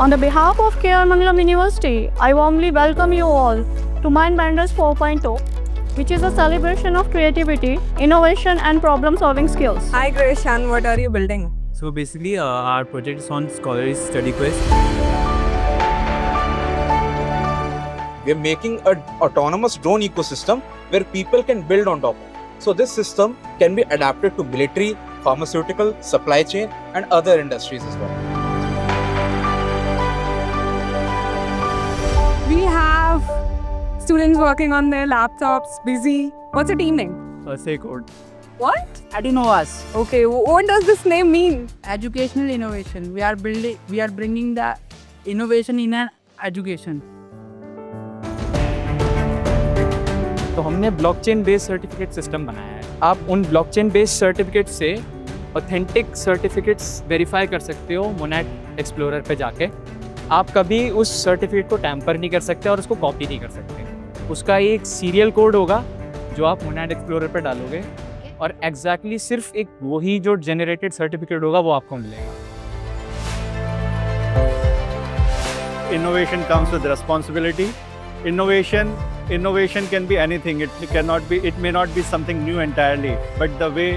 On the behalf of K.R. Mangalam University, I warmly welcome you all to Mindbenders 4.0, which is a celebration of creativity, innovation and problem-solving skills. Hi Greshan, what are you building? So basically, our project is on Scholar's Study Quest. We're making an autonomous drone ecosystem where people can build on top. So this system can be adapted to military, pharmaceutical, supply chain and other industries as well. We have students working on their laptops, busy. What's your team name? Say code. What? Adinovas, Okay, what does this name mean? educational innovation. We are bringing the innovation in an education. तो हमने blockchain based certificate system बनाया है. आप उन blockchain based certificate से authentic certificates verify कर सकते हो मोनेट एक्सप्लोरर पे जाके. आप कभी उस सर्टिफिकेट को टैम्पर नहीं कर सकते और उसको कॉपी नहीं कर सकते. उसका एक सीरियल कोड होगा जो आप मोनेट एक्सप्लोरर पे डालोगे और एग्जैक्टली सिर्फ एक वही जो जनरेटेड सर्टिफिकेट होगा वो आपको मिलेगा. Innovation comes with responsibility. Innovation can be anything. It may not be something new entirely, but the way,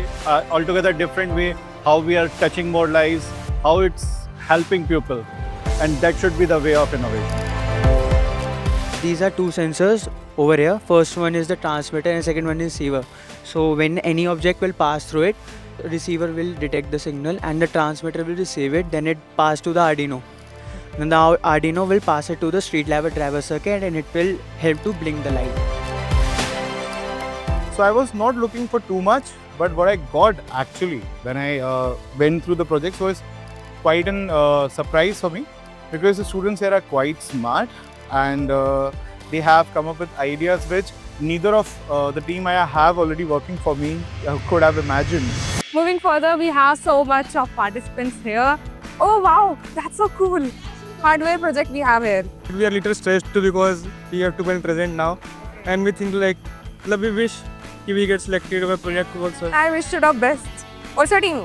altogether different way, how we are touching more lives, how it's helping people, and that should be the way of innovation. These are two sensors over here. First one is the transmitter and second one is receiver. So when any object will pass through it, the receiver will detect the signal and the transmitter will receive it. Then it pass to the Arduino. Then the Arduino will pass it to the street level driver circuit and it will help to blink the light. So I was not looking for too much, but what I got actually when I went through the project was quite an surprise for me, because the students here are quite smart and they have come up with ideas which neither of the team I have already working for me could have imagined. Moving further, we have so much of participants here. Oh wow, that's so cool. Hardware project we have here. We are a little stressed too because we have to be present now, and we think like we wish we get selected for project also. I wish you the best. What's your team?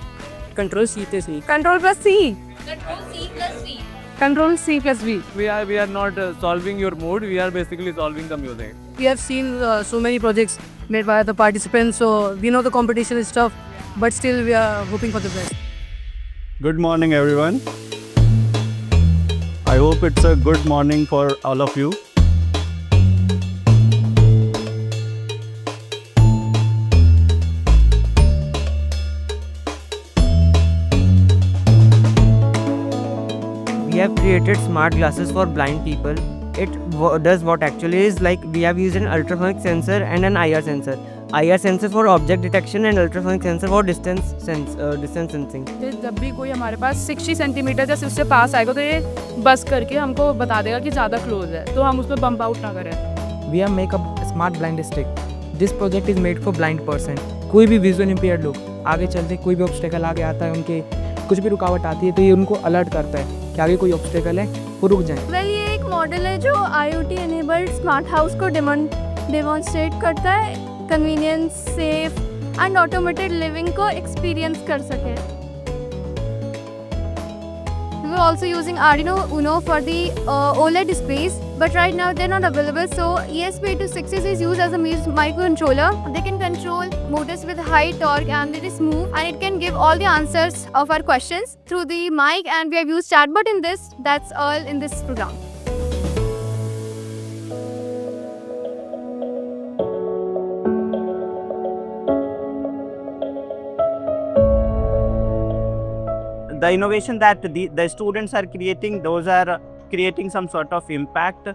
Control C to C. Control plus C. Control C plus V. Control C plus V. We are not solving your mood. We are basically solving the music. We have seen so many projects made by the participants, so we know the competition is tough, but still we are hoping for the best. Good morning, everyone. I hope it's a good morning for all of you. We have created smart glasses for blind people. It does what actually is like we have used an ultrasonic sensor and an IR sensor. IR sensor for object detection and ultrasonic sensor for distance sensing. जब भी कोई हमारे पास 60 centimetre जैसे उससे पास आएगा तो ये बस करके हमको बता देगा कि ज़्यादा क्लोज है, तो हम उसमें बम्प आउट ना करें. We have make a smart blind stick. This project is made for blind person. कोई भी विजुअल इम्पेयर्ड लोग आगे चलते कोई भी ऑब्स्टेकल आगे आता है, उनके कुछ भी रुकावट आती है तो ये उनको अलर्ट करता है कि आगे कोई ऑब्स्टेकल है वो रुक जाए. वेल ये एक मॉडल है जो IoT enabled स्मार्ट हाउस को डेमोन्स्ट्रेट करता है, convenience, safe and automated living को एक्सपीरियंस कर सके. We were also using Arduino Uno for the OLED displays, but right now they're not available. So ESP8266 is used as a microcontroller. They can control motors with high torque and it is smooth, and it can give all the answers of our questions through the mic, and we have used chatbot in this. That's all in this program. The innovation that the students are creating, those are creating some sort of impact.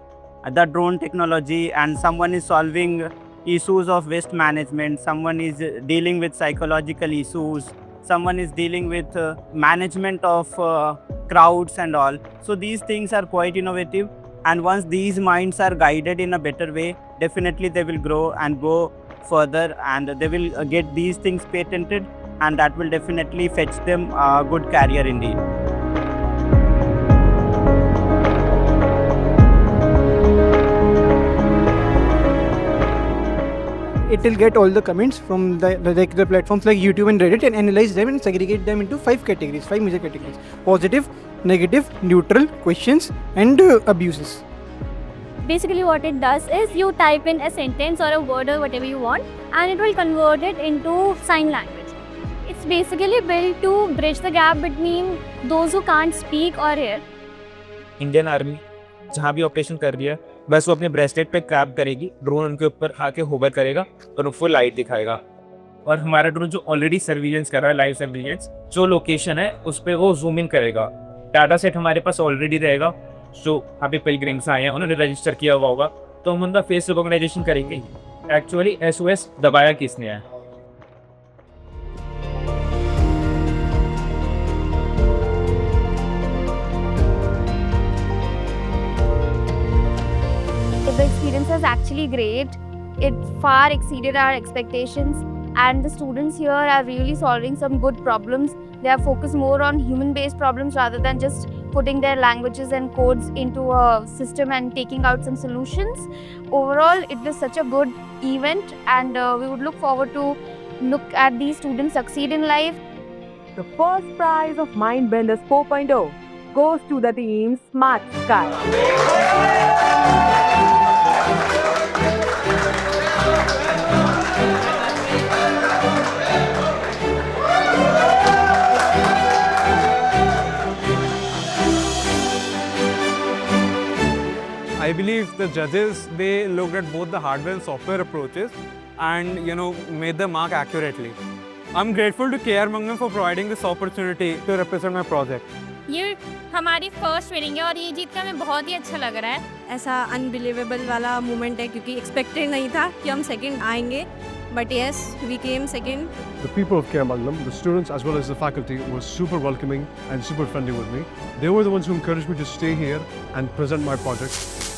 The drone technology, and someone is solving issues of waste management, someone is dealing with psychological issues, someone is dealing with management of crowds and all. So these things are quite innovative, and once these minds are guided in a better way, definitely they will grow and go further, and they will get these things patented, and that will definitely fetch them a good career indeed. It will get all the comments from the platforms like YouTube and Reddit and analyze them and segregate them into 5 major categories: positive, negative, neutral questions and abuses. Basically what it does is you type in a sentence or a word or whatever you want and it will convert it into sign language. It's basically built to bridge the gap between those who can't speak or hear. Indian army जहाँ भी operation कर रही है बस वो अपने bracelet पे Krebs करेगी, ड्रोन उनके ऊपर आके होवर करेगा और फुल लाइट दिखाएगा। और हमारा ड्रोन जो ऑलरेडी सर्विलेंस कर रहा है, लाइव सर्विलेंस, जो लोकेशन है उस पर वो जूम इन करेगा। डाटा सेट हमारे पास ऑलरेडी रहेगा, जो यहाँ पे पिलग्रिम्स आए हैं उन्होंने रजिस्टर किया हुआ होगा, तो हम उनका फेस रिकॉग्नाइजेशन करेंगे एक्चुअली SOS दबाया किसने है। The experience is actually great. It far exceeded our expectations and the students here are really solving some good problems. They are focused more on human-based problems rather than just putting their languages and codes into a system and taking out some solutions. Overall, it was such a good event and we would look forward to look at these students succeed in life. The first prize of Mindbenders 4.0 goes to the team Smart Sky. I believe the judges, they looked at both the hardware and software approaches and made the mark accurately. I'm grateful to KR Mangam for providing this opportunity to represent my project. ये हमारी first winning है और ये जीत कर हमें बहुत ही अच्छा लग रहा है। ऐसा अनबिलीवेबल वाला मोमेंट है क्योंकि एक्सपेक्टेड नहीं था कि हम सेकंड आएंगे, but yes, we came second. The people of KR Mangalam, the students as well as the faculty were super welcoming and super friendly with me. They were the ones who encouraged me to stay here and present my project.